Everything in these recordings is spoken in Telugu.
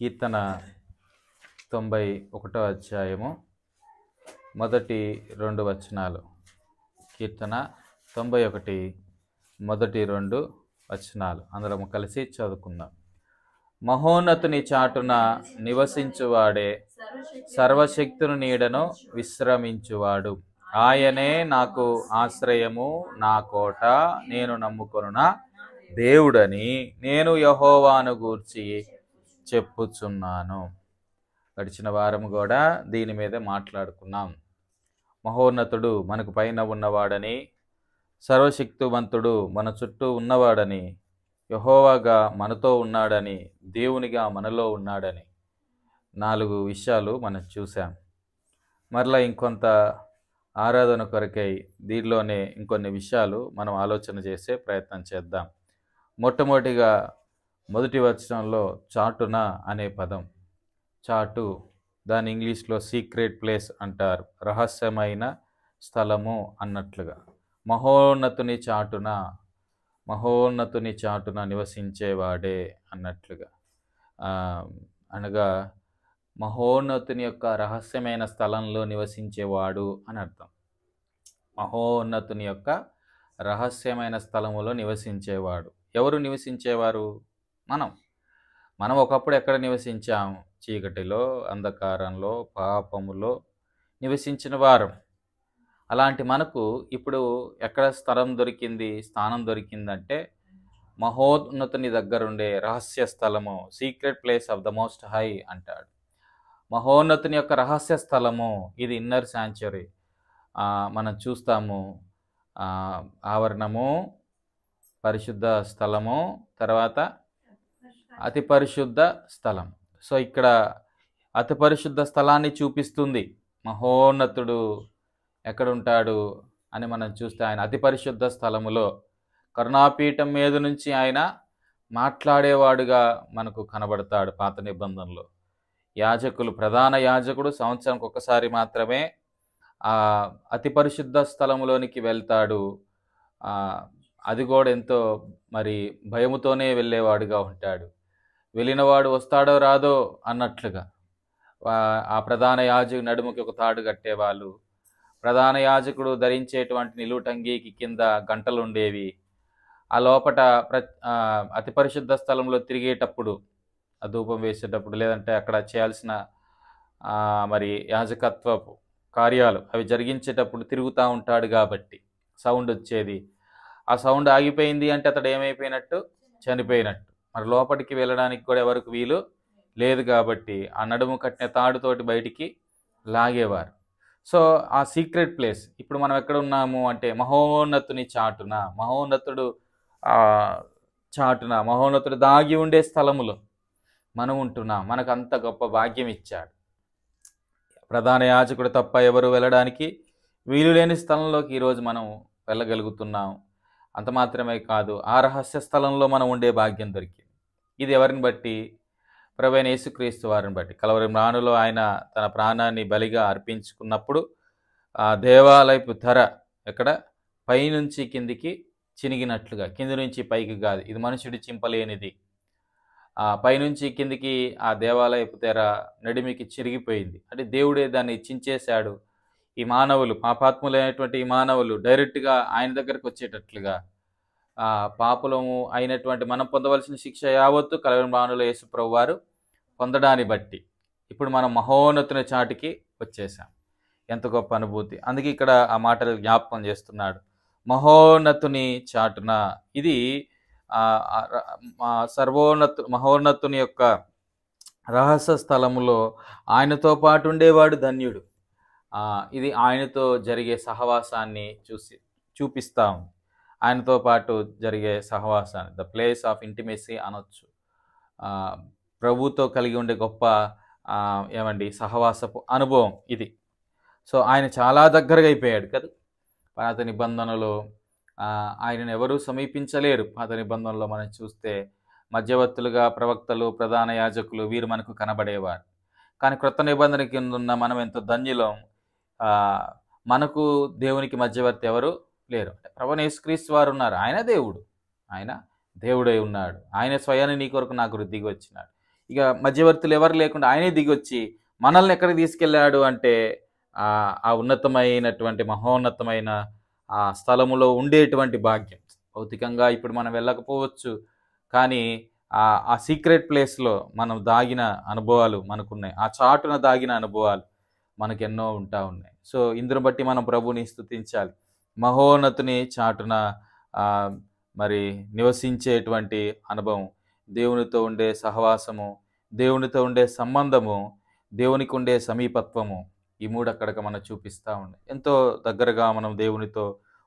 కీర్తన 91వ అధ్యాయము మొదటి 2 వచనాలు. కీర్తన 91 మొదటి 2 వచనాలు అందరం కలిసి చదువుకుందాం. మహోన్నతుని చాటున నివసించువాడే సర్వశక్తుని నీడను విశ్రమించువాడు. ఆయనే నాకు ఆశ్రయము, నా కోట, నేను నమ్ముకొనున్న దేవుడని నేను యెహోవాను గూర్చి చెప్పుచున్నాను. గడిచిన వారం కూడా దీని మీద మాట్లాడుకున్నాం. మహోన్నతుడు మనకు పైన ఉన్నవాడని, సర్వశక్తివంతుడు మన చుట్టూ ఉన్నవాడని, యెహోవాగా మనతో ఉన్నాడని, దేవునిగా మనలో ఉన్నాడని 4 విషయాలు మనం చూసాం. మరలా ఇంకొంత ఆరాధన కొరకై దీనిలోనే ఇంకొన్ని విషయాలు మనం ఆలోచన చేసే ప్రయత్నం చేద్దాం. మొట్టమొదటిగా మొదటి వచనంలో చాటున అనే పదం. చాటు, దాని ఇంగ్లీష్లో సీక్రెట్ ప్లేస్ అంటారు, రహస్యమైన స్థలము అన్నట్లుగా. మహోన్నతుని చాటున నివసించేవాడే అన్నట్లుగా, అనగా మహోన్నతుని యొక్క రహస్యమైన స్థలంలో నివసించేవాడు అని అర్థం. మహోన్నతుని యొక్క రహస్యమైన స్థలములో నివసించేవాడు. ఎవరు నివసించేవారు? మనం ఒకప్పుడు ఎక్కడ నివసించాం? చీకటిలో, అంధకారంలో, పాపములో నివసించిన వారం. అలాంటి మనకు ఇప్పుడు ఎక్కడ స్థానం దొరికిందంటే మహోన్నతుని దగ్గరుండే రహస్య స్థలము, secret place of the most high అంటాడు. మహోన్నతుని యొక్క రహస్య స్థలము, ఇది ఇన్నర్ శాంక్చురీ. మనం చూస్తాము, ఆవరణము, పరిశుద్ధ స్థలము, తర్వాత అతి పరిశుద్ధ స్థలం. సో ఇక్కడ అతి పరిశుద్ధ స్థలాన్ని చూపిస్తుంది. మహోన్నతుడు ఎక్కడుంటాడు అని మనం చూస్తే ఆయన అతి పరిశుద్ధ స్థలములో కరుణాపీఠం మీద నుంచి ఆయన మాట్లాడేవాడుగా మనకు కనబడతాడు. పాత నిబంధనలో ప్రధాన యాజకుడు సంవత్సరానికి ఒకసారి మాత్రమే అతి పరిశుద్ధ స్థలములోనికి వెళ్తాడు. అది కూడా ఎంతో భయముతోనే వెళ్ళేవాడుగా ఉంటాడు. వెళ్ళినవాడు వస్తాడో రాదో అన్నట్లుగా. ఆ ప్రధాన యాజకుడు నడుముకి ఒక తాడు కట్టేవాళ్ళు. ప్రధాన యాజకుడు ధరించేటువంటి నిలువుటంగీకి కింద గంటలు ఉండేవి. ఆ లోపట అతి పరిశుద్ధ స్థలంలో తిరిగేటప్పుడు, ఆ ధూపం వేసేటప్పుడు, లేదంటే అక్కడ చేయాల్సిన యాజకత్వపు కార్యాలు అవి జరిగించేటప్పుడు తిరుగుతూ ఉంటాడు కాబట్టి సౌండ్ వచ్చేది. ఆ సౌండ్ ఆగిపోయింది అంటే అతడు ఏమైపోయినట్టు? చనిపోయినట్టు. మరి లోపలికి వెళ్ళడానికి కూడా ఎవరికి వీలు లేదు కాబట్టి ఆ నడుము కట్టిన తాడుతోటి బయటికి లాగేవారు. సో ఆ సీక్రెట్ ప్లేస్ ఇప్పుడు మనం ఎక్కడ ఉన్నాము అంటే మహోన్నతుని చాటున, మహోన్నతుడు దాగి ఉండే స్థలములో మనం ఉంటున్నాం. మనకు అంత గొప్ప భాగ్యం ఇచ్చాడు. ప్రధాన యాజకుడు తప్ప ఎవరు వెళ్ళడానికి వీలు లేని స్థలంలోకి ఈరోజు మనం వెళ్ళగలుగుతున్నాం. అంత మాత్రమే కాదు, ఆ రహస్య స్థలంలో మనం ఉండే భాగ్యం దొరికింది. ఇది ఎవరిని బట్టి? ప్రభువైన యేసుక్రీస్తు వారిని బట్టి. కలవరి మ్రానులో ఆయన తన ప్రాణాన్ని బలిగా అర్పించుకున్నప్పుడు ఆ దేవాలయపు తెర ఎక్కడ పైనుంచి కిందికి చినిగినట్లుగా, కింది నుంచి పైకి కాదు, ఇది మనుషుడు చింపలేనిది. పైనుంచి కిందికి ఆ దేవాలయపు తెర నడిమికి చిరిగిపోయింది. అంటే దేవుడే దాన్ని చించేశాడు. ఈ మానవులు, పాపాత్ములైనటువంటి ఈ మానవులు డైరెక్ట్గా ఆయన దగ్గరకు వచ్చేటట్లుగా, పాపులము అయినటువంటి మనం పొందవలసిన శిక్ష యావత్తు కలవరి మ్రానులో యేసు ప్రభువు వారు పొందడాన్ని బట్టి ఇప్పుడు మనం మహోన్నతుని చాటికి వచ్చేసాం. ఎంత గొప్ప అనుభూతి! అందుకే ఇక్కడ ఆ మాటలు జ్ఞాపకం చేస్తున్నాడు. మహోన్నతుని చాటున, ఇది మహోన్నతుని యొక్క రహస్య స్థలములో ఆయనతో పాటు ఉండేవాడు ధన్యుడు. ఇది ఆయనతో జరిగే సహవాసాన్ని చూపిస్తాం. ఆయనతో పాటు జరిగే సహవాసాన్ని, ద ప్లేస్ ఆఫ్ ఇంటిమేసీ అనొచ్చు. ప్రభుతో కలిగి ఉండే గొప్ప సహవాసపు అనుభవం ఇది. సో ఆయన చాలా దగ్గరగా అయిపోయాడు కదా. పాత నిబంధనలో ఆయనను ఎవరూ సమీపించలేరు. పాత నిబంధనలో మనం చూస్తే మధ్యవర్తులుగా ప్రవక్తలు, ప్రధాన యాజకులు వీరు మనకు కనబడేవారు. కానీ క్రొత్త నిబంధన కింద ఉన్న మనం ఎంతో ధన్యులం. మనకు దేవునికి మధ్యవర్తి ఎవరు లేరు. ప్రభువైన యేసుక్రీస్తు వారు ఉన్నారు. ఆయన దేవుడై ఉన్నాడు. ఆయన స్వయాన్ని నీ కొరకు నాకు దిగి వచ్చినాడు. ఇక మధ్యవర్తులు ఎవరు లేకుండా ఆయనే దిగొచ్చి మనల్ని ఎక్కడికి తీసుకెళ్ళాడు అంటే ఆ ఉన్నతమైనటువంటి మహోన్నతమైన ఆ స్థలములో ఉండేటువంటి భాగ్యం. భౌతికంగా ఇప్పుడు మనం వెళ్ళకపోవచ్చు, కానీ ఆ సీక్రెట్ ప్లేస్లో మనం దాగిన అనుభవాలు మనకున్నాయి. ఆ చాటున దాగిన అనుభవాలు మనకెన్నో ఉంటా ఉన్నాయి. సో ఇందును బట్టి మనం ప్రభుని స్తుతించాలి. మహోన్నతుని చాటున మరి నివసించేటువంటి అనుభవం, దేవునితో ఉండే సహవాసము, దేవునితో ఉండే సంబంధము, దేవునికి ఉండే సమీపత్వము, ఈ మూడు అక్కడికి మనం చూపిస్తూ ఉన్నాయి. ఎంతో దగ్గరగా మనం దేవునితో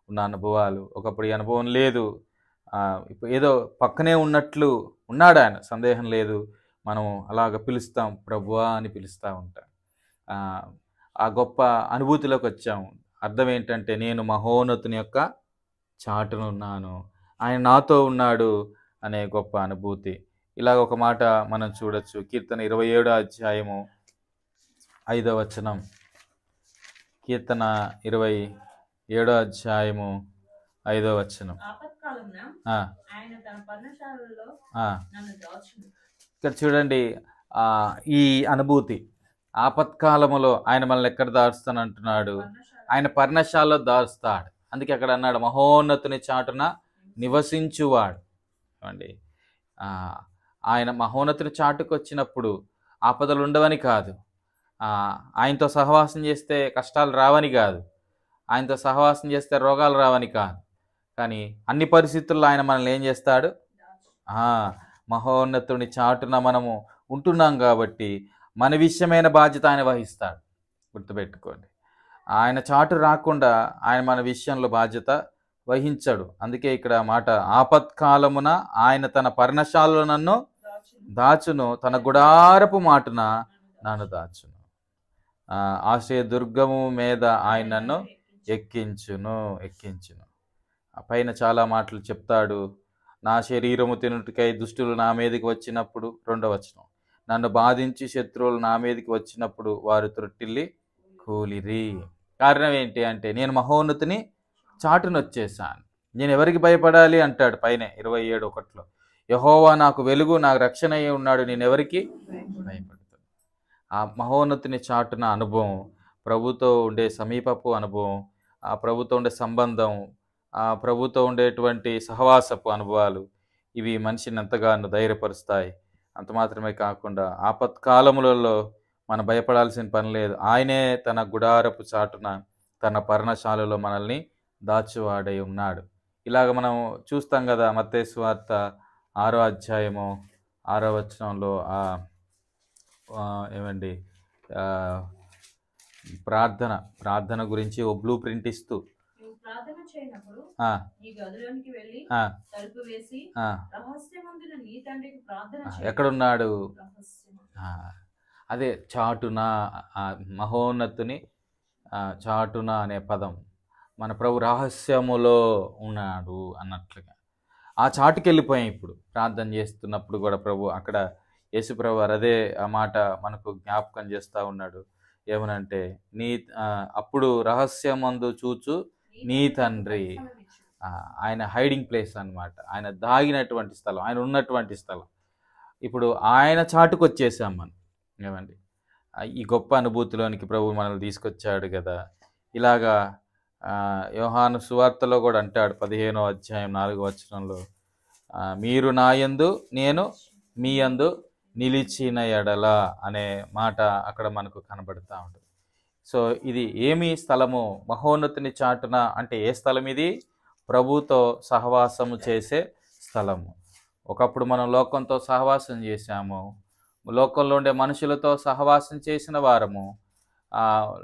ఉన్న అనుభవాలు. ఒకప్పుడు ఈ అనుభవం లేదు, ఇప్పుడు ఏదో పక్కనే ఉన్నట్లు ఉన్నాడు ఆయన, సందేహం లేదు. మనం అలాగ పిలుస్తాం, ప్రభువా అని పిలుస్తూ ఉంటాం. ఆ గొప్ప అనుభూతిలోకి వచ్చాము. అర్థం ఏంటంటే నేను మహోన్నతుని యొక్క చాటునున్నాను, ఆయన నాతో ఉన్నాడు అనే గొప్ప అనుభూతి. ఇలాగ ఒక మాట మనం చూడొచ్చు. కీర్తన 27వ అధ్యాయము 5వ వచనం. కీర్తన 27వ అధ్యాయము 5వ వచనం. ఇక్కడ చూడండి ఈ అనుభూతి. ఆపత్కాలములో ఆయన మనల్ని ఎక్కడ దాచుతానంటున్నాడు? ఆయన పర్ణశాలలో దాస్తాడు. అందుకే అక్కడ అన్నాడు మహోన్నతుని చాటున నివసించువాడు. అండి ఆయన మహోన్నతుని చాటుకు వచ్చినప్పుడు ఆపదలు ఉండవని కాదు, ఆయనతో సహవాసం చేస్తే కష్టాలు రావని కాదు, ఆయనతో సహవాసం చేస్తే రోగాలు రావని కాదు, కానీ అన్ని పరిస్థితుల్లో ఆయన మనల్ని ఏం చేస్తాడు? మహోన్నతుని చాటున మనము ఉంటున్నాం కాబట్టి మన విషయమైన బాధ్యత ఆయన వహిస్తాడు. గుర్తుపెట్టుకోండి, ఆయన చాటు రాకుండా ఆయన మన విషయంలో బాధ్యత వహించడు. అందుకే ఇక్కడ మాట, ఆపత్కాలమున ఆయన తన పర్ణశాలలో నన్ను దాచును, తన గుడారపు మాటున నన్ను దాచును, ఆశ్రయ దుర్గము మీద ఆయన నన్ను ఎక్కించును. పైన చాలా మాటలు చెప్తాడు. నా శరీరము తినుటకై దుష్టులు నా మీదకి వచ్చినప్పుడు, 2వ వచనం, నన్ను బాధించి శత్రువులు నా మీదకి వచ్చినప్పుడు వారు త్రొట్టిల్లి కూలిరి. కారణం ఏంటి అంటే నేను మహోన్నతుని చాటును వచ్చేసాను. నేను ఎవరికి భయపడాలి అంటాడు పైన 27:1. యెహోవా నాకు వెలుగు, నాకు రక్షణ అయి ఉన్నాడు, నేను ఎవరికి భయపడతాను. ఆ మహోన్నతుని చాటున అనుభవం, ప్రభుతో ఉండే సమీపపు అనుభవం, ఆ ప్రభుతో ఉండే సంబంధం, ఆ ప్రభుతో ఉండేటువంటి సహవాసపు అనుభవాలు, ఇవి మనిషిని ఎంతగానో ధైర్యపరుస్తాయి. అంత మాత్రమే కాకుండా ఆపత్కాలములలో మనం భయపడాల్సిన పని లేదు. ఆయనే తన గుడారపు చాటున తన పర్ణశాలలో మనల్ని దాచువాడై ఉన్నాడు. ఇలాగ మనం చూస్తాం కదా, మత్తయి సువార్త 6వ అధ్యాయము 6వ వచనంలో ఏమండి ప్రార్థన గురించి ఓ బ్లూ ప్రింట్ ఇస్తూ ఎక్కడున్నాడు? అదే చాటున, మహోన్నతుని చాటున అనే పదం, మన ప్రభు రహస్యములో ఉన్నాడు అన్నట్లుగా ఆ చాటుకి వెళ్ళిపోయాం. ఇప్పుడు ప్రార్థన చేస్తున్నప్పుడు కూడా ప్రభు అక్కడ యేసు ప్రభు అదే ఆ మాట మనకు జ్ఞాపకం చేస్తూ ఉన్నాడు. ఏమనంటే అప్పుడు రహస్యమందు చూచు నీ తండ్రి, ఆయన హైడింగ్ ప్లేస్ అన్నమాట, ఆయన దాగినటువంటి స్థలం, ఆయన ఉన్నటువంటి స్థలం. ఇప్పుడు ఆయన చాటుకు వచ్చేసాం మనం. ఏమండి, ఈ గొప్ప అనుభూతిలోనికి ప్రభు మనల్ని తీసుకొచ్చాడు కదా. ఇలాగా యోహాను సువార్తలో కూడా అంటాడు 15వ అధ్యాయం 4వ వచనంలో, మీరు నా యందు నేను మీ యందు నిలిచిన ఎడల అనే మాట అక్కడ మనకు కనబడుతూ ఉంటుంది. సో ఇది ఏమి స్థలము? మహోన్నతుని చాటున అంటే ఏ స్థలం ఇది? ప్రభుతో సహవాసము చేసే స్థలము. ఒకప్పుడు మనం లోకంతో సహవాసం చేశాము, లోకంలో ఉండే మనుషులతో సహవాసం చేసిన వారము,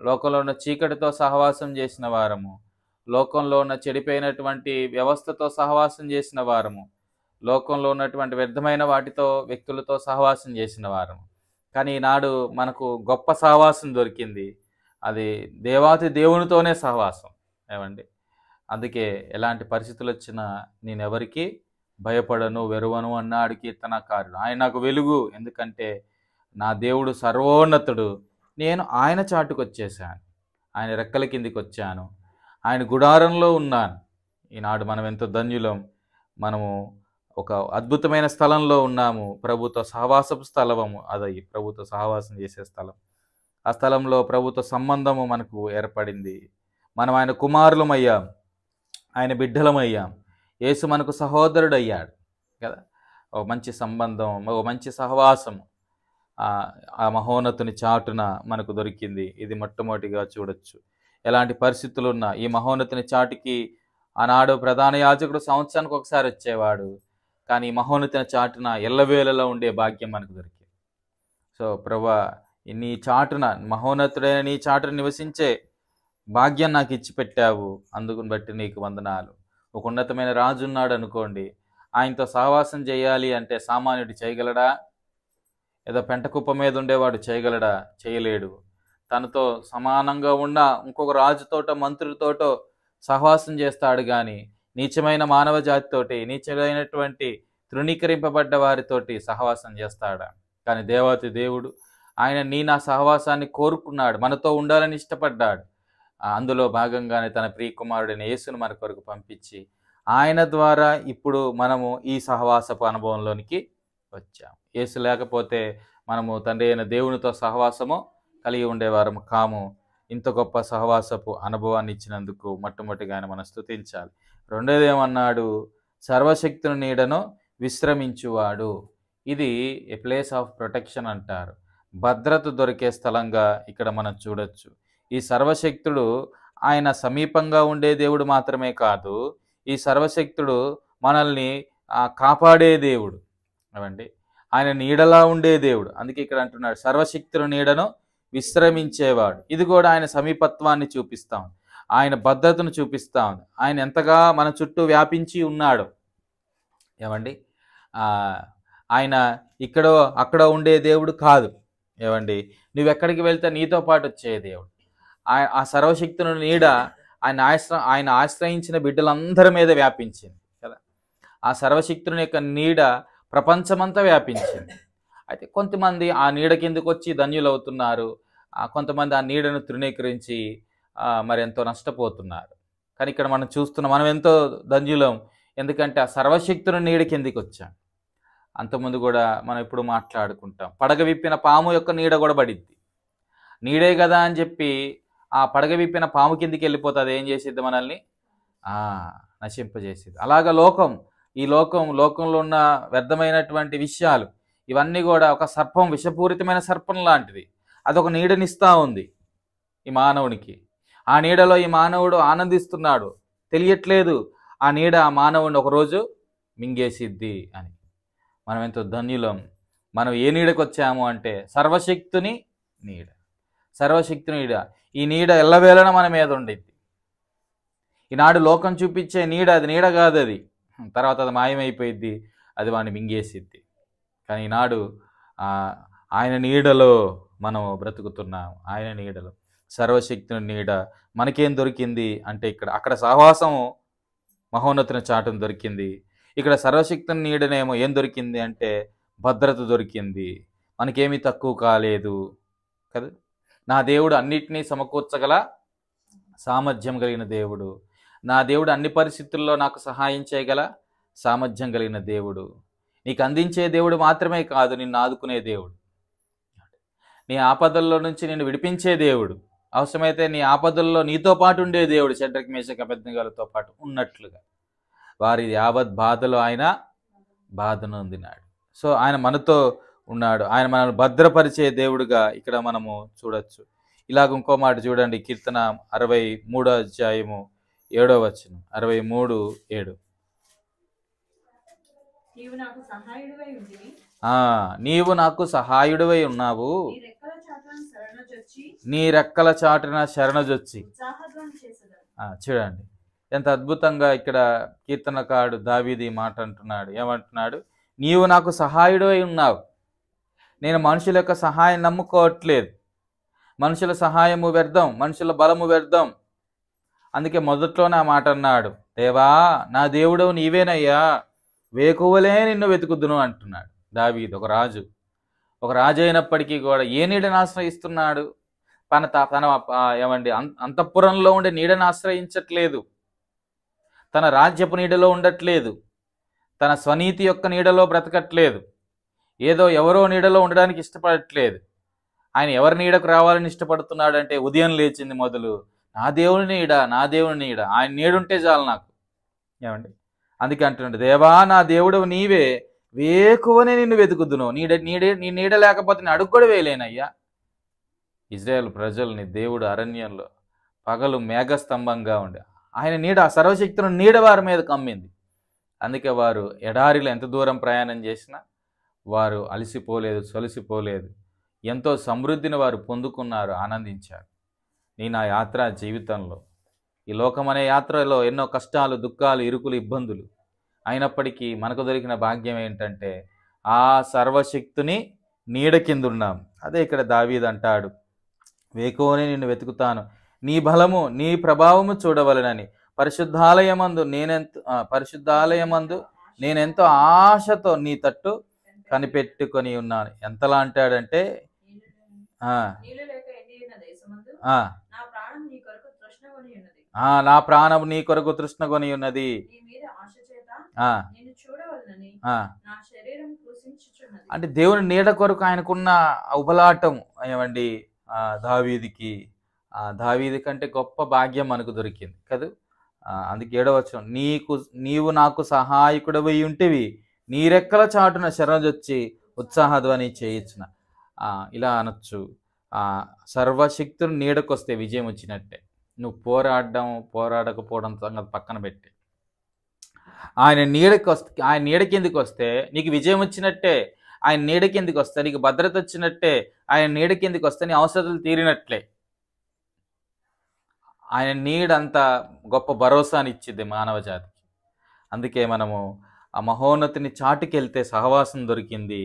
లోకంలో ఉన్న చీకటితో సహవాసం చేసిన వారము, లోకంలో ఉన్న చెడిపోయినటువంటి వ్యవస్థతో సహవాసం చేసిన వారము, లోకంలో ఉన్నటువంటి వ్యర్థమైన వాటితో వ్యక్తులతో సహవాసం చేసిన వారము. కానీ ఈనాడు మనకు గొప్ప సహవాసం దొరికింది, అది దేవాతి దేవునితోనే సహవాసం. ఏమండి, అందుకే ఎలాంటి పరిస్థితులు వచ్చినా నేను ఎవరికి భయపడను వెరువను అన్నాడు కీర్తనకారుడు. ఆయన నాకు వెలుగు, ఎందుకంటే నా దేవుడు సర్వోన్నతుడు, నేను ఆయన చాటుకు వచ్చేసాను, ఆయన రెక్కల కిందికి వచ్చాను, ఆయన గుడారంలో ఉన్నాను. ఈనాడు మనం ఎంతో ధన్యులం. మనము ఒక అద్భుతమైన స్థలంలో ఉన్నాము. ప్రభుతో సహవాసపు స్థలము అది, ప్రభుతో సహవాసం చేసే స్థలం. ఆ స్థలంలో ప్రభుతో సంబంధము మనకు ఏర్పడింది. మనం ఆయన కుమారులమయ్యాం, ఆయన బిడ్డలమయ్యాం. యేసు మనకు సహోదరుడయ్యాడు కదా. ఒక మంచి సంబంధం, ఒక మంచి సహవాసం ఆ మహోన్నతుని చాటున మనకు దొరికింది. ఇది మొట్టమొదటిగా చూడొచ్చు. ఎలాంటి పరిస్థితులు ఉన్నా ఈ మహోన్నతుని చాటుకి ఆనాడు ప్రధాన యాజకుడు సంవత్సరానికి ఒకసారి వచ్చేవాడు. కానీ ఈ మహోన్నతుని చాటున ఎల్లవేళలో ఉండే భాగ్యం మనకు దొరికింది. సో ప్రభువా, నీ చాటున, మహోన్నతుడైన నీ చాటున నివసించే భాగ్యం నాకు ఇచ్చి పెట్టావు. అందుకుని బట్టి నీకు వందనాలు. ఒక ఉన్నతమైన రాజు ఉన్నాడు అనుకోండి, ఆయనతో సహవాసం చేయాలి అంటే సామాన్యుడు చేయగలడా? ఏదో పెంటకుప్ప మీద ఉండేవాడు చేయగలడా? చేయలేడు. తనతో సమానంగా ఉన్న ఇంకొక రాజుతోటో మంత్రులతోటో సహవాసం చేస్తాడు కానీ నీచమైన మానవ జాతితోటి, నీచమైనటువంటి తృణీకరింపబడ్డ వారితోటి సహవాసం చేస్తాడా? కానీ దేవాతి దేవుడు ఆయన నా సహవాసాన్ని కోరుకున్నాడు, మనతో ఉండాలని ఇష్టపడ్డాడు. అందులో భాగంగానే తన ప్రియకుమారుడైన యేసును మన కొరకు పంపించి ఆయన ద్వారా ఇప్పుడు మనము ఈ సహవాసపు అనుభవంలోనికి వచ్చాం. యేసు లేకపోతే మనము తండ్రి అయిన దేవునితో సహవాసము కలిగి ఉండేవారము కాము. ఇంత గొప్ప సహవాసపు అనుభవాన్ని ఇచ్చినందుకు మొట్టమొదటిగా ఆయన మనం స్తుతించాలి. రెండోది ఏమన్నాడు? సర్వశక్తుని నీడను విశ్రమించువాడు. ఇది ఏ ప్లేస్ ఆఫ్ ప్రొటెక్షన్ అంటారు. భద్రత దొరికే స్థలంగా ఇక్కడ మనం చూడొచ్చు. ఈ సర్వశక్తుడు ఆయన సమీపంగా ఉండే దేవుడు మాత్రమే కాదు, ఈ సర్వశక్తుడు మనల్ని కాపాడే దేవుడు. అవండి, ఆయన నీడలా ఉండే దేవుడు. అందుకే ఇక్కడ అంటున్నాడు సర్వశక్తుని నీడను విశ్రమించేవాడు. ఇది కూడా ఆయన సమీపత్వాన్ని చూపిస్తాం, ఆయన భద్రతను చూపిస్తాం, ఆయన ఎంతగా మన చుట్టూ వ్యాపించి ఉన్నాడు. ఏమండి, ఆయన ఇక్కడో అక్కడ ఉండే దేవుడు కాదు. ఏమండి, నువ్వెక్కడికి వెళ్తే నీతో పాటు వచ్చే దేవుడు. ఆ సర్వశక్తుని నీడ ఆయన ఆశ్రయించిన బిడ్డలందరి మీద వ్యాపించింది కదా. ఆ సర్వశక్తుని యొక్క నీడ ప్రపంచమంతా వ్యాపించింది. అయితే కొంతమంది ఆ నీడ కిందకు వచ్చి ధన్యులవుతున్నారు, కొంతమంది ఆ నీడను తృణీకరించి మరి ఎంతో నష్టపోతున్నారు. కానీ ఇక్కడ మనం చూస్తున్నాం, మనం ఎంతో ధన్యులం. ఎందుకంటే ఆ సర్వశక్తుని నీడ కిందికి వచ్చాం. అంతకుముందు కూడా మనం ఇప్పుడు మాట్లాడుకుంటాం, పడగ విప్పిన పాము యొక్క నీడ కూడా పడిద్ది. నీడే కదా అని చెప్పి ఆ పడగ విప్పిన పాము కిందికి వెళ్ళిపోతుంది. ఏం చేసిద్ది? మనల్ని నశింపజేసిద్ది. అలాగా ఈ లోకంలో ఉన్న వ్యర్థమైనటువంటి విషయాలు ఇవన్నీ కూడా ఒక సర్పం, విషపూరితమైన సర్పం లాంటిది. అదొక నీడనిస్తూ ఉంది ఈ మానవునికి. ఆ నీడలో ఈ మానవుడు ఆనందిస్తున్నాడు, తెలియట్లేదు ఆ నీడ ఆ మానవుడిని ఒకరోజు మింగేసిద్ది అని. మనం ఎంతో ధన్యులం. మనం ఏ నీడకు వచ్చాము అంటే సర్వశక్తుని నీడ. సర్వశక్తుని నీడ. ఈ నీడ ఎల్లవేళన మన మీద ఉండిద్ది. ఈనాడు లోకం చూపించే నీడ అది నీడ కాదు, అది తర్వాత అది మాయమైపోయిద్ది, అది వాడిని మింగేసిద్ది. కానీ ఈనాడు ఆయన నీడలో మనం బ్రతుకుతున్నాం. ఆయన నీడలో సర్వశక్తుని నీడ మనకేం దొరికింది అంటే అక్కడ సహవాసము మహోన్నతుని చాటును దొరికింది. ఇక్కడ సర్వశక్తుని నీడనేమో ఏం దొరికింది అంటే భద్రత దొరికింది. మనకేమీ తక్కువ కాలేదు కదా. నా దేవుడు అన్నిటినీ సమకూర్చగల సామర్థ్యం కలిగిన దేవుడు. నా దేవుడు అన్ని పరిస్థితుల్లో నాకు సహాయం చేయగల సామర్థ్యం కలిగిన దేవుడు. నీకు అందించే దేవుడు మాత్రమే కాదు, నిన్ను ఆదుకునే దేవుడు. నీ ఆపదల్లో నుంచి నిన్ను విడిపించే దేవుడు. అవసరమైతే నీ ఆపదల్లో నీతో పాటు ఉండే దేవుడు. షడ్రక్ మేషక్ అబేద్నెగోలతో పాటు ఉన్నట్లుగా వారి యావత్ బాధలో ఆయన బాధను పొందినాడు. సో ఆయన మనతో ఉన్నాడు. ఆయన మనల్ని భద్రపరిచే దేవుడుగా ఇక్కడ మనము చూడొచ్చు. ఇలాగ ఇంకో మాట చూడండి, కీర్తన 63వ అధ్యాయము 7వ వచనం. 63:7. నీవు నాకు సహాయుడివై ఉన్నావు, నీ రెక్కల చాటున శరణజొచ్చి. చూడండి ఎంత అద్భుతంగా ఇక్కడ కీర్తనకారుడు దావీదు మాట అంటున్నాడు. ఏమంటున్నాడు? నీవు నాకు సహాయుడివై ఉన్నావు. నేను మనుషుల యొక్క సహాయం నమ్ముకోవట్లేదు. మనుషుల సహాయము వ్యర్థం, మనుషుల బలము వ్యర్థం. అందుకే మొదట్లోనే ఆ మాట అన్నాడు, దేవా నా దేవుడవు నీవేనయ్యా, వేకువలే నిన్ను వెతుకుదును అంటున్నాడు దావీదు. ఒక రాజు అయినప్పటికీ కూడా ఏ నీడని ఆశ్రయిస్తున్నాడు? తన ఏమండి అంతఃపురంలో ఉండే నీడని ఆశ్రయించట్లేదు, తన రాజ్యపు నీడలో ఉండట్లేదు, తన స్వనీతి యొక్క నీడలో బ్రతకట్లేదు, ఏదో ఎవరో నీడలో ఉండడానికి ఇష్టపడట్లేదు. ఆయన ఎవరి నీడకు రావాలని ఇష్టపడుతున్నాడంటే ఉదయం లేచింది మొదలు నా దేవుని నీడ, నా దేవుని నీడ, ఆయన నీడుంటే చాలు నాకు. ఏమండి, అందుకే అంటున్నాడు, దేవా నా దేవుడు నీవే, వేకువనే నిన్ను వెతుకుదును, నీ నీడ లేకపోతే నేను అడుగు కూడా వేయలేనయ్యా. ఇజ్రాయేల్ ప్రజల్ని దేవుడు అరణ్యంలో పగలు మేఘస్తంభంగా ఉండి ఆయన నీడ, సర్వశక్తులను నీడ వారి మీద కమ్మింది. అందుకే వారు ఎడారిలో ఎంత దూరం ప్రయాణం చేసినా వారు అలసిపోలేదు, సొలసిపోలేదు. ఎంతో సమృద్ధిని వారు పొందుకున్నారు, ఆనందించారు. నా యాత్ర జీవితంలో, ఈ లోకం అనే యాత్రలో ఎన్నో కష్టాలు, దుఃఖాలు, ఇరుకులు, ఇబ్బందులు అయినప్పటికీ మనకు దొరికిన భాగ్యం ఏంటంటే ఆ సర్వశక్తుని నీడ కింద ఉన్నాం. అదే ఇక్కడ దావీదు అంటాడు, వేకువనే నిన్ను వెతుకుతాను, నీ బలము నీ ప్రభావము చూడవలనని పరిశుద్ధాలయమందు నేనెంతో ఆశతో నీ తట్టు కనిపెట్టుకొని ఉన్నాను. ఎంతలా అంటాడంటే నా ప్రాణం నీ కొరకు తృష్ణకొని ఉన్నది. అంటే దేవుని నీడ కొరకు ఆయనకున్న ఉబలాటం ఏమండి దావీదికి, దావీది కంటే గొప్ప భాగ్యం మనకు దొరికింది కదా. అందుకే 7వ వచనం, నీవు నాకు సహాయకుడవై ఉంటివి, నీ రెక్కల చాటున శరణొచ్చి ఉత్సాహధ్వని చేయించిన. ఇలా అనొచ్చు, సర్వశక్తులు నీడకొస్తే విజయం వచ్చినట్టే. నువ్వు పోరాడకపోవడం సంగతి పక్కన పెట్టి ఆయన నీడ కిందికి వస్తే నీకు విజయం వచ్చినట్టే. ఆయన నీడ కిందికి వస్తే నీకు భద్రత వచ్చినట్టే. ఆయన నీడ కిందికి వస్తే నీ అవసరాలు తీరినట్లే. ఆయన నీడ అంత గొప్ప భరోసాని ఇచ్చింది మానవ జాతికి. అందుకే మనము ఆ మహోన్నతిని చాటుకెళ్తే సహవాసం దొరికింది,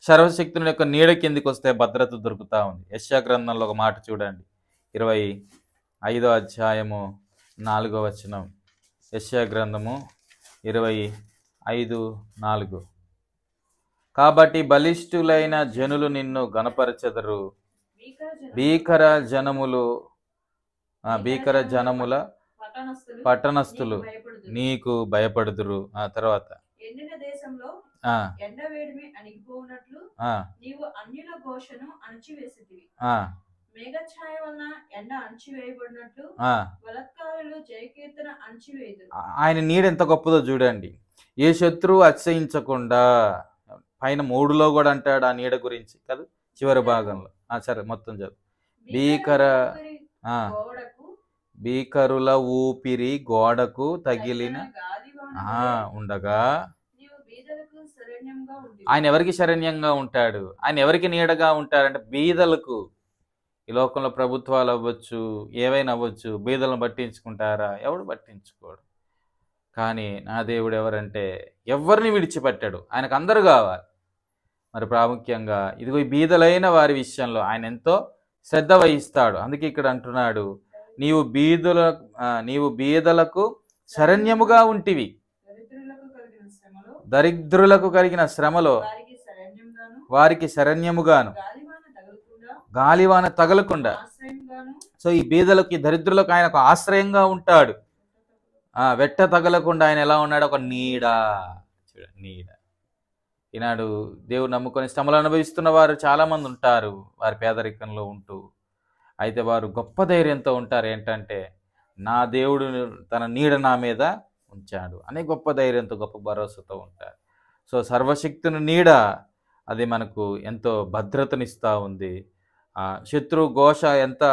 సర్వశక్తుని యొక్క నీడ కిందికి వస్తే భద్రత దొరుకుతూ ఉంది. యెషయా గ్రంథంలో ఒక మాట చూడండి, 25వ అధ్యాయము 4వ వచనం. యెషయా గ్రంథము 25:4. కాబట్టి బలిష్ఠులైన జనులు నిన్ను గణపరచెదరు, భీకర జనముల పట్టణస్థులు నీకు భయపడుదురు. ఆ తర్వాత ఆయన నీడ ఎంత గొప్పదో చూడండి. ఏ శత్రువు అతిశయించకుండా, పైన 3లో కూడా అంటాడు ఆ నీడ గురించి కదా, చివరి భాగంలో. సరే మొత్తం చదువు. భీకరుల ఊపిరి గోడకు తగిలిన ఉండగా ఆయన ఎవరికి శరణ్యంగా ఉంటాడు? ఆయన ఎవరికి నీడగా ఉంటాడంటే బీదలకు. ఈ లోకంలో ప్రభుత్వాలు అవ్వచ్చు, ఏవైనా అవ్వచ్చు, బీదలను పట్టించుకుంటారా? ఎవడు పట్టించుకోడు. కానీ నా దేవుడు ఎవరంటే ఎవరిని విడిచిపెట్టాడు, ఆయనకు అందరూ కావాలి. మరి ప్రాముఖ్యంగా ఇదిగో ఈ బీదలైన వారి విషయంలో ఆయన ఎంతో శ్రద్ధ వహిస్తాడు. అందుకే ఇక్కడ అంటున్నాడు, నీవు బీదలకు శరణ్యముగా ఉంటివి, దరిద్రులకు కలిగిన శ్రమలో వారికి శరణ్యముగాను, గాలివాన తగలకుండా. సో ఈ బీదలకి, దరిద్రులకు ఆయన ఒక ఆశ్రయంగా ఉంటాడు. వెట్ట తగలకుండా ఆయన ఎలా ఉన్నాడు? ఒక నీడ. నీడ. ఈనాడు దేవుడు నమ్ముకొని శ్రమలు అనుభవిస్తున్న వారు చాలామంది ఉంటారు, వారి పేదరికంలో ఉంటూ. అయితే వారు గొప్ప ధైర్యంతో ఉంటారు. ఏంటంటే నా దేవుడు తన నీడ నా మీద ఉంచాడు అనే గొప్ప ధైర్యంతో, గొప్ప భరోసాతో ఉంటారు. సో సర్వశక్తుని నీడ అది మనకు ఎంతో భద్రతనిస్తూ ఉంది. శత్రువు ఘోష ఎంత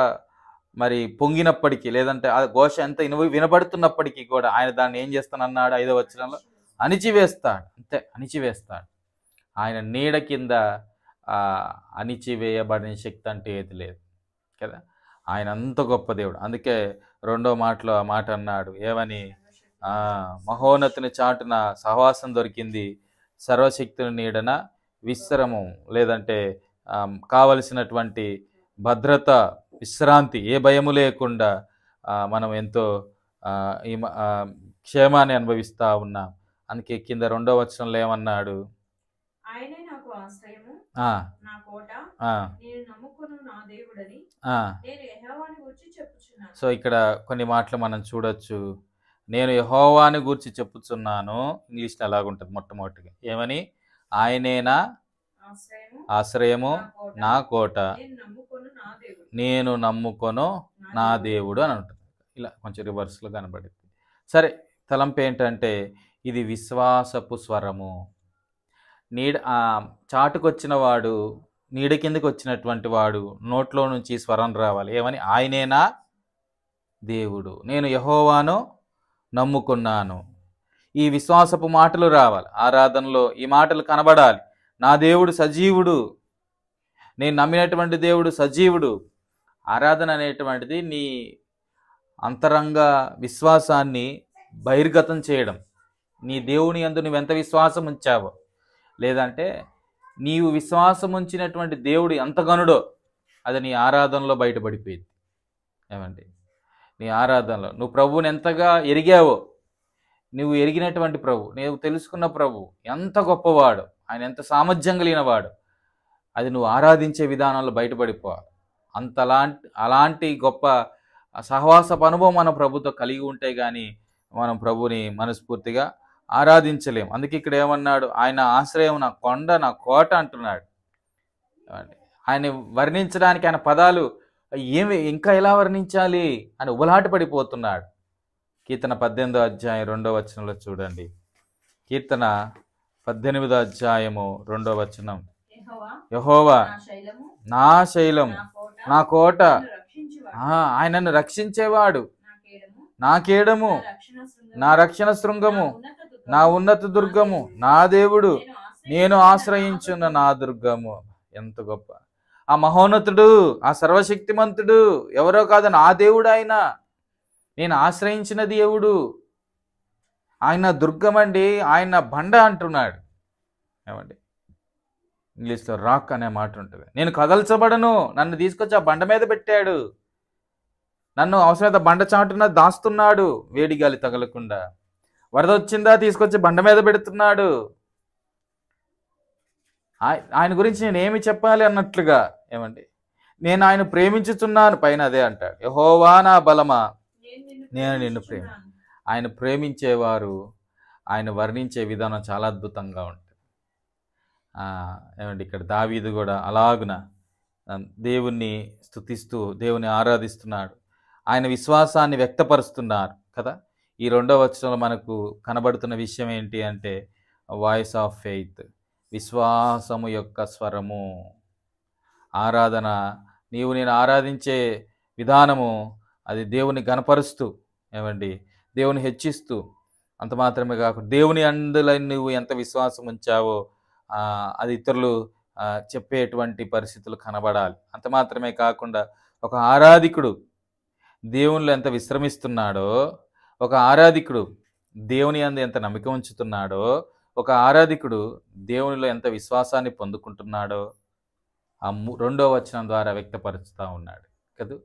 మరి పొంగినప్పటికీ, లేదంటే ఆ ఘోష ఎంత వినబడుతున్నప్పటికీ కూడా ఆయన దాన్ని ఏం చేస్తానన్నాడు 5వ వచనంలో? అణిచివేస్తాడు. అంతే, అణిచివేస్తాడు. ఆయన నీడ కింద అణిచివేయబడిన శక్తి అంటే ఏది లేదు కదా. ఆయన అంత గొప్ప దేవుడు. అందుకే 2వ మాటలో ఆ మాట అన్నాడు, ఏమని? మహోన్నతిని చాటున సహవాసం దొరికింది, సర్వశక్తుని నీడన విశ్రమం, లేదంటే కావలసినటువంటి భద్రత, విశ్రాంతి, ఏ భయము లేకుండా మనం ఎంతో ఈ క్షేమాన్ని అనుభవిస్తూ ఉన్నాం. అందుకే కింద 2వ వచనంలో ఏమన్నాడు? సో ఇక్కడ కొన్ని మాటలు మనం చూడొచ్చు. నేను యెహోవాని గూర్చి చెప్పుచున్నాను. ఇంగ్లీష్లో అలాగుంటుంది మొట్టమొదటిగా ఏమని, ఆయనేనా ఆశ్రయము నా కోట, నేను నమ్ముకొను నా దేవుడు అని ఉంటుంది. ఇలా కొంచెం రివర్స్లో కనబడింది. సరే, తలంపు ఏంటంటే ఇది విశ్వాసపు స్వరము. చాటుకొచ్చిన వాడు, నీడ కిందకి వచ్చినటువంటి వాడు నోట్లో నుంచి స్వరం రావాలి. ఏమని, ఆయనేనా దేవుడు, నేను యెహోవాను నమ్ముకున్నాను. ఈ విశ్వాసపు మాటలు రావాలి ఆరాధనలో. ఈ మాటలు కనబడాలి. నా దేవుడు సజీవుడు, నేను నమ్మినటువంటి దేవుడు సజీవుడు. ఆరాధన అనేటువంటిది నీ అంతరంగ విశ్వాసాన్ని బహిర్గతం చేయడం. నీ దేవుని యందు నువ్వెంత విశ్వాసం ఉంచావో, లేదంటే నీవు విశ్వాసం ఉంచినటువంటి దేవుడు ఎంత గనుడో అది నీ ఆరాధనలో బయటపడిపోయింది. ఏమండి, నీ ఆరాధనలో నువ్వు ప్రభువుని ఎంతగా ఎరిగావో, నువ్వు ఎరిగినటువంటి ప్రభు, నువ్వు తెలుసుకున్న ప్రభు ఎంత గొప్పవాడు, ఆయన ఎంత సామర్థ్యం కలిగినవాడు, అది నువ్వు ఆరాధించే విధానంలో బయటపడిపోవాలి. అలాంటి గొప్ప సహవాసపు అనుభవం మన ప్రభుతో కలిగి ఉంటే కానీ మనం ప్రభుని మనస్ఫూర్తిగా ఆరాధించలేం. అందుకే ఇక్కడ ఏమన్నాడు, ఆయన ఆశ్రయం నా కొండ నా కోట అంటున్నాడు. ఆయన వర్ణించడానికి ఆయన పదాలు ఏమి ఇంకా ఎలా వర్ణించాలి అని ఉబలాట పడిపోతున్నాడు. కీర్తన 18వ అధ్యాయం 2వ వచనంలో చూడండి. కీర్తన 18వ అధ్యాయము 2వ వచనం, యెహోవా నా శైలం నా కోట, ఆయన నన్ను రక్షించేవాడు, నా కేడము నా రక్షణ శృంగము, నా ఉన్నత దుర్గము, నా దేవుడు, నేను ఆశ్రయించున్న నా దుర్గము. ఎంత గొప్ప ఆ మహోన్నతుడు, ఆ సర్వశక్తిమంతుడు ఎవరో కాదు, నా దేవుడు ఆయన, నేను ఆశ్రయించిన దేవుడు, ఆయన దుర్గమండి, ఆయన బండ అంటున్నాడు. ఏమండి, ఇంగ్లీష్లో రాక్ అనే మాట ఉంటుంది. నేను కదల్చబడను, నన్ను తీసుకొచ్చి ఆ బండ మీద పెట్టాడు, నన్ను అవసరమైతే బండ చాటున దాస్తున్నాడు, వేడి గాలి తగలకుండా. వరద వచ్చిందా తీసుకొచ్చి బండ మీద పెడుతున్నాడు. ఆయన గురించి నేను ఏమి చెప్పాలి అన్నట్లుగా. ఏమండి, నేను ఆయన ప్రేమించుచున్నాను, పైన అదే అంటాడు, యెహోవా నా బలమా నేను నిన్ను ఆయన ప్రేమించేవారు ఆయన వర్ణించే విధానం చాలా అద్భుతంగా ఉంటుంది. ఏమండి, ఇక్కడ దావీదు కూడా అలాగున దేవుణ్ణి స్తుతిస్తూ దేవుని ఆరాధిస్తున్నాడు, ఆయన విశ్వాసాన్ని వ్యక్తపరుస్తున్నారు కదా. ఈ 2వ వచనంలో మనకు కనబడుతున్న విషయం ఏంటి అంటే వాయిస్ ఆఫ్ ఫెయిత్, విశ్వాసము యొక్క స్వరము. ఆరాధన, నీవు నేను ఆరాధించే విధానము అది దేవుని గణపరుస్తూ, ఏమండి, దేవుని హెచ్చిస్తూ, అంత మాత్రమే కాకుండా దేవుని అందులో నువ్వు ఎంత విశ్వాసం ఉంచావో అది ఇతరులు చెప్పేటువంటి పరిస్థితులు కనబడాలి. అంత మాత్రమే కాకుండా ఒక ఆరాధికుడు దేవునిలో ఎంత విశ్రమిస్తున్నాడో, ఒక ఆరాధికుడు దేవుని యందు ఎంత నమ్మిక ఉంచుతున్నాడో, ఒక ఆరాధికుడు దేవునిలో ఎంత విశ్వాసాన్ని పొందుకుంటున్నాడో ఆ 2వ వచనం ద్వారా వ్యక్తపరుస్తూ ఉన్నాడు కదా.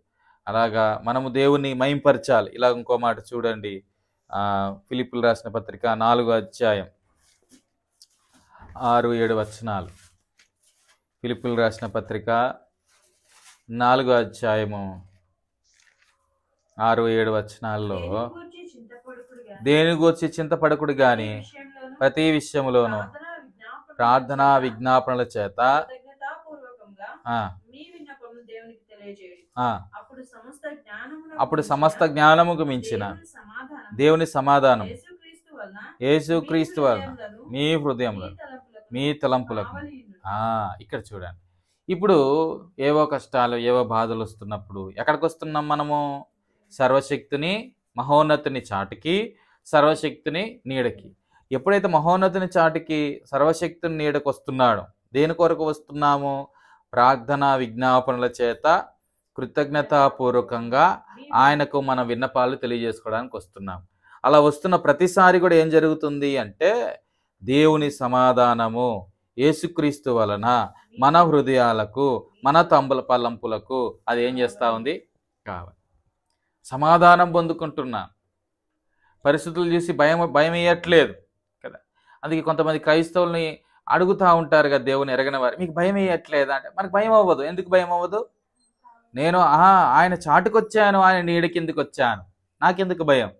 అలాగా మనము దేవుని మహింపరచాలి. ఇలా ఇంకో మాట చూడండి, ఫిలిప్పీయులకు రాసిన పత్రిక 4వ అధ్యాయం 6-7 వచనాలు. ఫిలిప్పీయులకు రాసిన పత్రిక 4వ అధ్యాయము 6-7 వచనాల్లో, దేని గురించి చింతపడకుడు గాని ప్రతి విషయంలోనూ ప్రార్థనా విజ్ఞాపనల చేత అప్పుడు సమస్త జ్ఞానముకు మించిన దేవుని సమాధానం యేసుక్రీస్తు వలన మీ హృదయంలో మీ తలంపులకు. ఇక్కడ చూడండి, ఇప్పుడు ఏవో కష్టాలు ఏవో బాధలు వస్తున్నప్పుడు ఎక్కడికి వస్తున్నాం మనము? సర్వశక్తిని మహోన్నతుని చాటుకి, సర్వశక్తిని నీడకి. ఎప్పుడైతే మహోన్నతుని చాటుకి సర్వశక్తిని నీడకు వస్తున్నాడో, దేని కొరకు వస్తున్నాము? ప్రార్థనా విజ్ఞాపనల చేత కృతజ్ఞతాపూర్వకంగా ఆయనకు మన విన్నపాలు తెలియజేసుకోవడానికి వస్తున్నాం. అలా వస్తున్న ప్రతిసారి కూడా ఏం జరుగుతుంది అంటే దేవుని సమాధానము యేసుక్రీస్తు వలన మన హృదయాలకు మన తలంపులకు అది ఏం చేస్తూ ఉంది? కావాలి. సమాధానం పొందుకుంటున్నా, పరిస్థితులు చూసి భయం వేయట్లేదు కదా. అందుకే కొంతమంది క్రైస్తవుల్ని అడుగుతూ ఉంటారు కదా, దేవుని ఎరగని వారు, మీకు భయం వేయట్లేదా అంటే, మనకు భయం అవ్వదు. ఎందుకు భయం అవ్వదు? నేను ఆయన చాటుకొచ్చాను, ఆయన నీడ కిందకి వచ్చాను, నాకెందుకు భయం?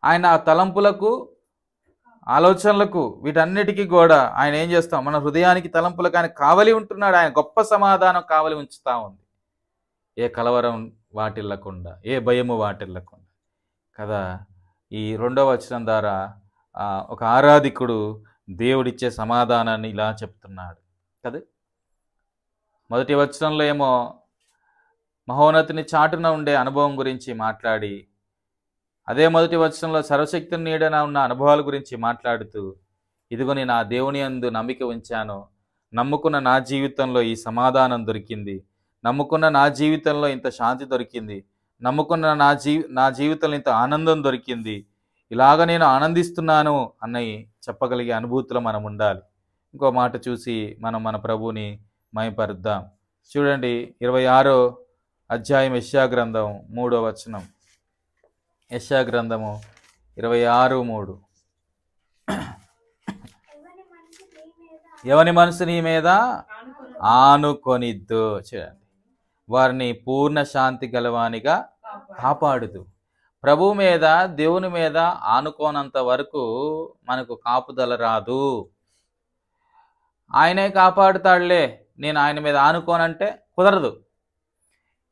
ఆయన ఆ తలంపులకు, ఆలోచనలకు, వీటన్నిటికీ కూడా ఆయన ఏం చేస్తాం, మన హృదయానికి, తలంపులకు ఆయన కావలి ఉంటున్నాడు. ఆయన గొప్ప సమాధానం కావలి ఉంచుతా ఉంది. ఏ కలవరం వాటిల్లకుండా, ఏ భయము వాటిల్లకుండా కదా. ఈ 2వ వచనం ద్వారా ఒక ఆరాధికుడు దేవుడిచ్చే సమాధానాన్ని ఇలా చెప్తున్నాడు కదా. మొదటి వచనంలో ఏమో మహోన్నతిని చాటున ఉండే అనుభవం గురించి మాట్లాడి, అదే మొదటి వచనంలో సర్వశక్తిని నీడన ఉన్న అనుభవాల గురించి మాట్లాడుతూ, ఇదిగో నేను ఆ దేవుని యందు నమ్మిక ఉంచాను, నమ్ముకున్న నా జీవితంలో ఈ సమాధానం దొరికింది, నమ్ముకున్న నా జీవితంలో ఇంత శాంతి దొరికింది, నమ్ముకున్న నా జీవితంలో ఇంత ఆనందం దొరికింది, ఇలాగ నేను ఆనందిస్తున్నాను అన్నవి చెప్పగలిగే అనుభూతిలో మనం ఉండాలి. ఇంకో మాట చూసి మనం మన ప్రభువుని మహిమపరుద్దాం. చూడండి, 26వ అధ్యాయం యెషయా గ్రంథం 3వ వచనం. యెషయా గ్రంథము 26:3. ఎవని మనసు నీ మీద ఆనుకొనిద్దు, చూడండి, వారిని పూర్ణ శాంతి గలవానిగా కాపాడుదు. ప్రభువు మీద, దేవుని మీద ఆనుకోనంత వరకు మనకు కాపుదల రాదు. ఆయనే కాపాడుతాడులే, నేను ఆయన మీద ఆనుకోనంటే కుదరదు.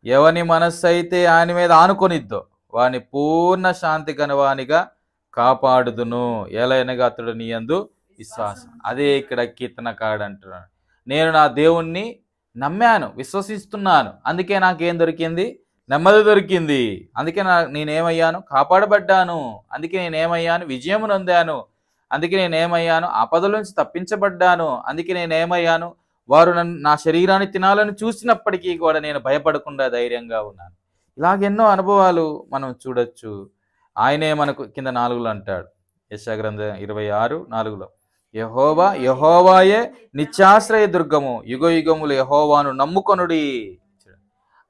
ఎవని మనస్సు అయితే ఆయన మీద ఆనుకొనిద్దో వాని పూర్ణ శాంతి గలవానిగా కాపాడుదును, ఎలయనగా అతడు నీ యందు విశ్వాసం. అదే ఇక్కడ కీర్తనకారుడు అంటున్నాడు, నేను నా దేవుణ్ణి నమ్మాను, విశ్వసిస్తున్నాను, అందుకే నాకేం దొరికింది, నెమ్మది దొరికింది. అందుకే నేనేమయ్యాను, కాపాడబడ్డాను. అందుకే నేనేమయ్యాను, విజయం నొందాను. అందుకే నేనేమయ్యాను, ఆపదల నుంచి తప్పించబడ్డాను. అందుకే నేనేమయ్యాను, వారు నా శరీరాన్ని తినాలని చూసినప్పటికీ కూడా నేను భయపడకుండా ధైర్యంగా ఉన్నాను. ఇలాగెన్నో అనుభవాలు మనం చూడొచ్చు. ఆయనే మనకు కింద 4లో అంటాడు, యెషయా గ్రంథం 26:4, యెహోవాయే నిత్యాశ్రయ దుర్గము, యుగ యుగములు యెహోవాను నమ్ముకొనుడి.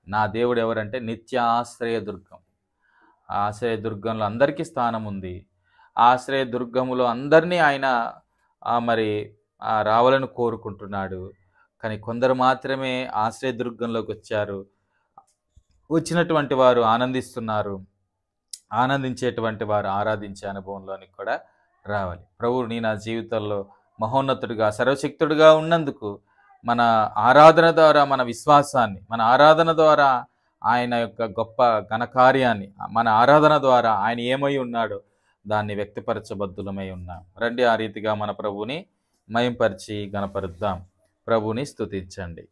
నా దేవుడు ఎవరంటే నిత్యాశ్రయ దుర్గం. ఆశ్రయ దుర్గంలో అందరికీ స్థానం ఉంది. ఆశ్రయ దుర్గములో అందరినీ ఆయన మరి రావాలని కోరుకుంటున్నాడు. కానీ కొందరు మాత్రమే ఆశ్రయ దుర్గంలోకి వచ్చారు. వచ్చినటువంటి వారు ఆనందిస్తున్నారు. ఆనందించేటువంటి వారు ఆరాధించే అనుభవంలోనికి కూడా రావాలి. ప్రభువు నీ నా జీవితంలో మహోన్నతుడిగా, సర్వశక్తుడిగా ఉన్నందుకు మన ఆరాధన ద్వారా మన విశ్వాసాన్ని, మన ఆరాధన ద్వారా ఆయన యొక్క గొప్ప ఘనకార్యాన్ని, మన ఆరాధన ద్వారా ఆయన ఏమై ఉన్నాడో దాన్ని వ్యక్తపరచబద్దులమై ఉన్నాం. రండి, ఆ రీతిగా మన ప్రభువుని మహింపరిచి గణపరుద్దాం. ప్రభువుని స్తుతించండి.